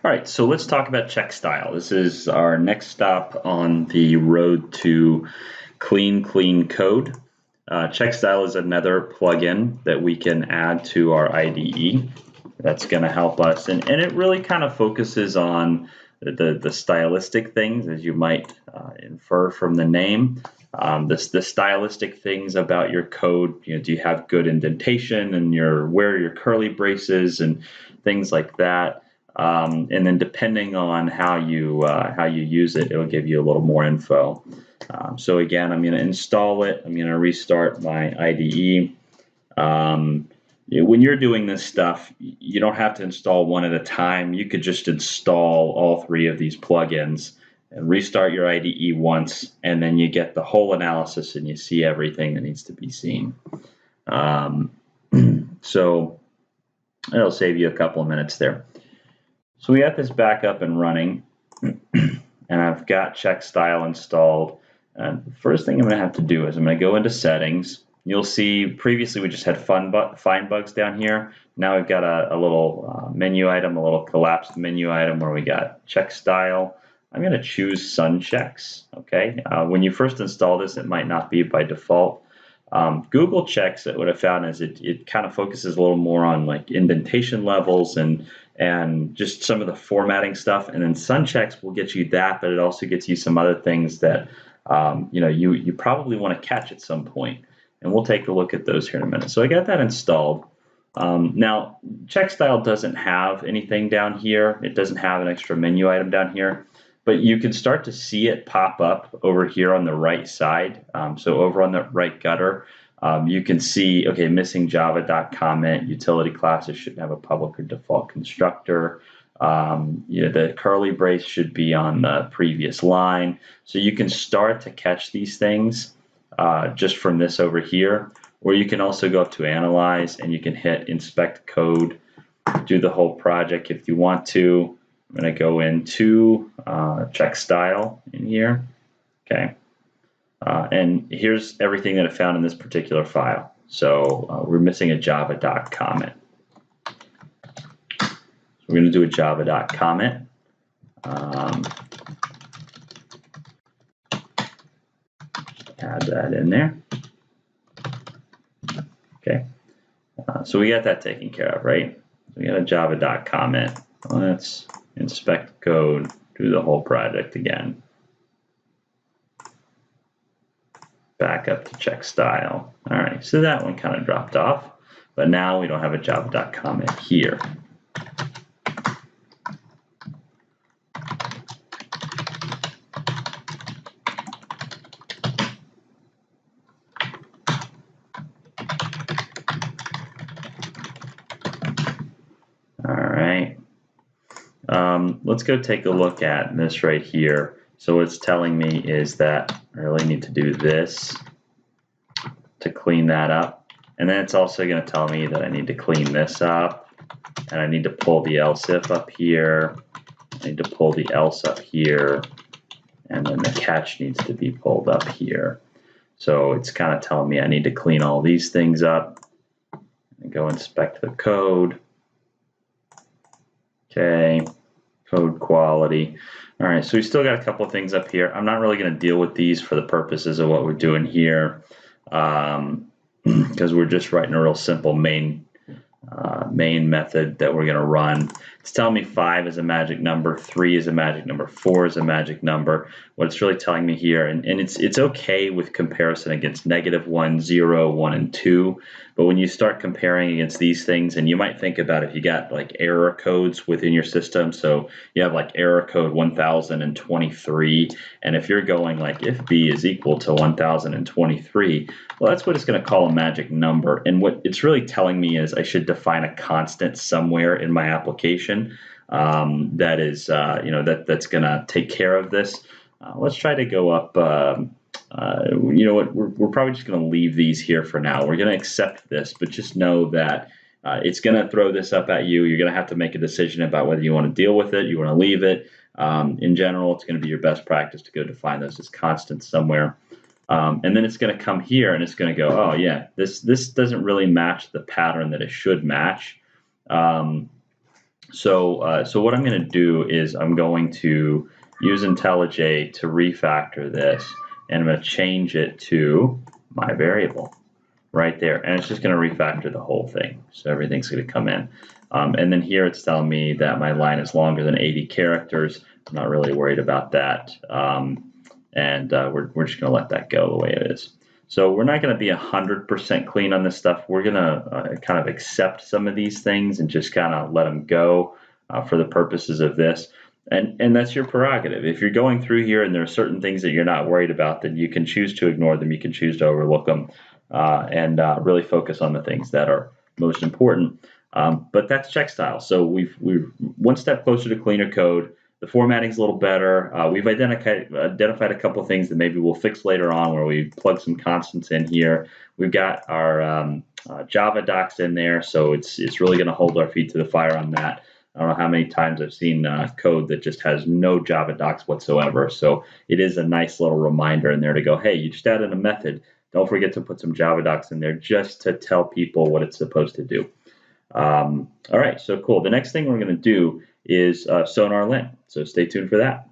All right, so let's talk about check style. This is our next stop on the road to clean code. Check style is another plugin that we can add to our IDE that's going to help us, and it really kind of focuses on the stylistic things, as you might infer from the name. The stylistic things about your code. Do you have good indentation, and where are your curly braces and things like that. And then depending on how you use it, it'll give you a little more info. So again, I'm going to install it. I'm going to restart my IDE. When you're doing this stuff, you don't have to install one at a time. You could just install all three of these plugins and restart your IDE once, and then you get the whole analysis and you see everything that needs to be seen. So it'll save you a couple of minutes there. So we got this back up and running, and I've got check style installed. And the first thing I'm going to have to do is I'm going to go into settings. You'll see previously we just had find bugs down here. Now we've got a little menu item, a little collapsed menu item where we got check style. I'm going to choose sun checks. Okay. When you first install this, it might not be by default. Google checks, what I found is it kind of focuses a little more on like indentation levels and just some of the formatting stuff. And then sun checks will get you that, but it also gets you some other things that you probably want to catch at some point. And we'll take a look at those here in a minute. So I got that installed. Now, check style doesn't have anything down here. It doesn't have an extra menu item down here. But you can start to see it pop up over here on the right side. So over on the right gutter, you can see, okay, missing java.comment, utility classes should have a public or default constructor. The curly brace should be on the previous line. So you can start to catch these things just from this over here, or you can also go up to analyze and you can hit inspect code, do the whole project if you want to. I'm going to go into check style in here, okay, and here's everything that I found in this particular file. So we're missing a java.comment. So we're going to do a java.comment. Add that in there. Okay, so we got that taken care of, right? We got a java.comment. Let's inspect code, do the whole project again. Back up to check style. All right, so that one kind of dropped off, but now we don't have a java.comment here. Let's go take a look at this right here. So what it's telling me is that I really need to do this to clean that up. And then it's also going to tell me that I need to clean this up. And I need to pull the else if up here. I need to pull the else up here. And then the catch needs to be pulled up here. So it's kind of telling me I need to clean all these things up. And go inspect the code. Okay. Code quality. All right, so we still got a couple of things up here. I'm not really going to deal with these for the purposes of what we're doing here because we're just writing a real simple main method that we're going to run. It's telling me 5 is a magic number, 3 is a magic number, 4 is a magic number. What it's really telling me here, and it's okay with comparison against -1, 0, 1, and 2, but when you start comparing against these things, and you might think about if you got like error codes within your system, so you have like error code 1023, and if you're going like if b is equal to 1023, well, that's what it's going to call a magic number. And what it's really telling me is I should define a constant somewhere in my application that is, that's going to take care of this. Let's try to go up. You know what? We're probably just going to leave these here for now. We're going to accept this, but just know that it's going to throw this up at you. You're going to have to make a decision about whether you want to deal with it, you want to leave it. In general, it's going to be your best practice to go define those as constants somewhere. And then it's going to come here and it's going to go, oh yeah, this doesn't really match the pattern that it should match. So what I'm going to do is I'm going to use IntelliJ to refactor this, and I'm going to change it to my variable right there, and it's just going to refactor the whole thing. So everything's going to come in. And then here it's telling me that my line is longer than 80 characters. I'm not really worried about that. We're just going to let that go the way it is. So we're not going to be 100% clean on this stuff. We're going to kind of accept some of these things and just kind of let them go for the purposes of this. And that's your prerogative. If you're going through here and there are certain things that you're not worried about, then you can choose to ignore them. You can choose to overlook them and really focus on the things that are most important. But that's check style. So we're one step closer to cleaner code. The formatting's a little better. We've identified a couple of things that maybe we'll fix later on, where we plug some constants in here. We've got our Java docs in there, so it's really going to hold our feet to the fire on that. I don't know how many times I've seen code that just has no Java docs whatsoever. So it is a nice little reminder in there to go, hey, you just added a method. Don't forget to put some Java docs in there just to tell people what it's supposed to do. All right, so cool. The next thing we're going to do is sonar len. So stay tuned for that.